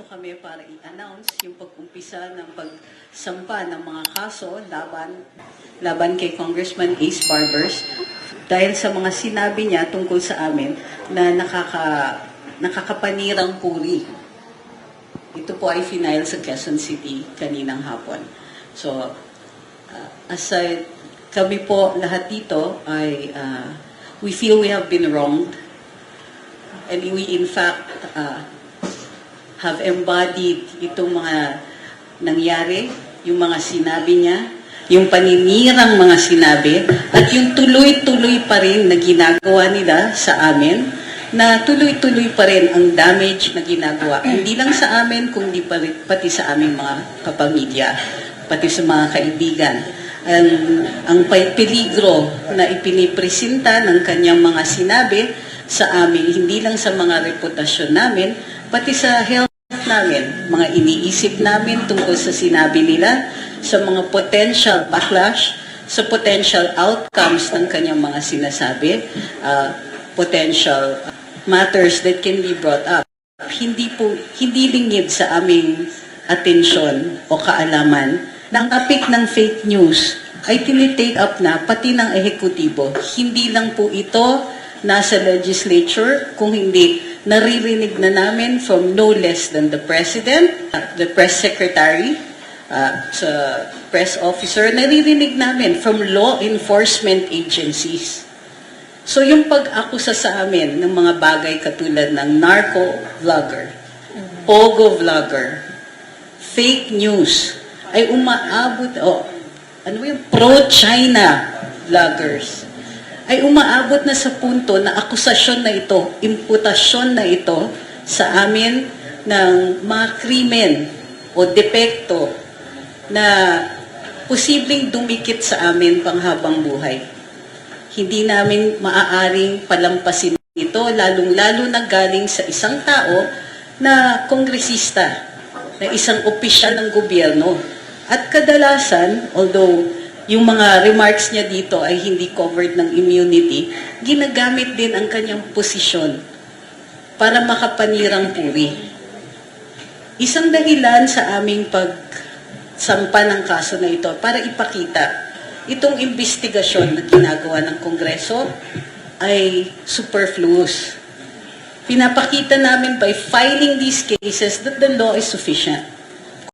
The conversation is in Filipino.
nandito kami para i-announce yung pag-umpisa ng pagsampa ng mga kaso laban kay Congressman Ace Barbers dahil sa mga sinabi niya tungkol sa amin na nakakapanirang puri. Ito po ay final sa Quezon City kaninang hapon. So, aside, kami po lahat dito ay we feel we have been wronged and we in fact have embodied itong mga nangyari, yung mga sinabi niya, yung paninirang mga sinabi, at yung tuloy-tuloy pa rin na ginagawa nila sa amin, na tuloy-tuloy pa rin ang damage na ginagawa. Hindi lang sa amin, kundi pati sa aming mga kapamilya, pati sa mga kaibigan. Ang peligro na ipinipresenta ng kanyang mga sinabi sa amin, hindi lang sa mga reputasyon namin, pati sa health namin, mga iniisip namin tungkol sa sinabi nila, sa mga potential backlash, sa potential outcomes ng kanyang mga sinasabi, potential matters that can be brought up. Hindi lingid sa aming atensyon o kaalaman na ang topic ng fake news ay tinitake up na pati ng ehekutibo. Hindi lang po ito nasa legislature, kung hindi naririnig na namin from no less than the President, the Press Secretary, sa press officer, naririnig namin from law enforcement agencies. So yung pag-akusa sa amin ng mga bagay katulad ng narco-vlogger, pogo-vlogger, fake news, ay umaabot, pro-China vloggers, ay umaabot na sa punto na akusasyon na ito, imputasyon na ito sa amin ng mga krimen o depekto na posibleng dumikit sa amin panghabang buhay. Hindi namin maaaring palampasin ito, lalong-lalo na galing sa isang tao na kongresista, na isang opisyal ng gobyerno. At kadalasan, although yung mga remarks niya dito ay hindi covered ng immunity, ginagamit din ang kanyang posisyon para makapanirang puri. Isang dahilan sa aming pagsampa ng kaso na ito para ipakita itong investigasyon na ginagawa ng Kongreso ay superfluous. Pinapakita namin by filing these cases that the law is sufficient.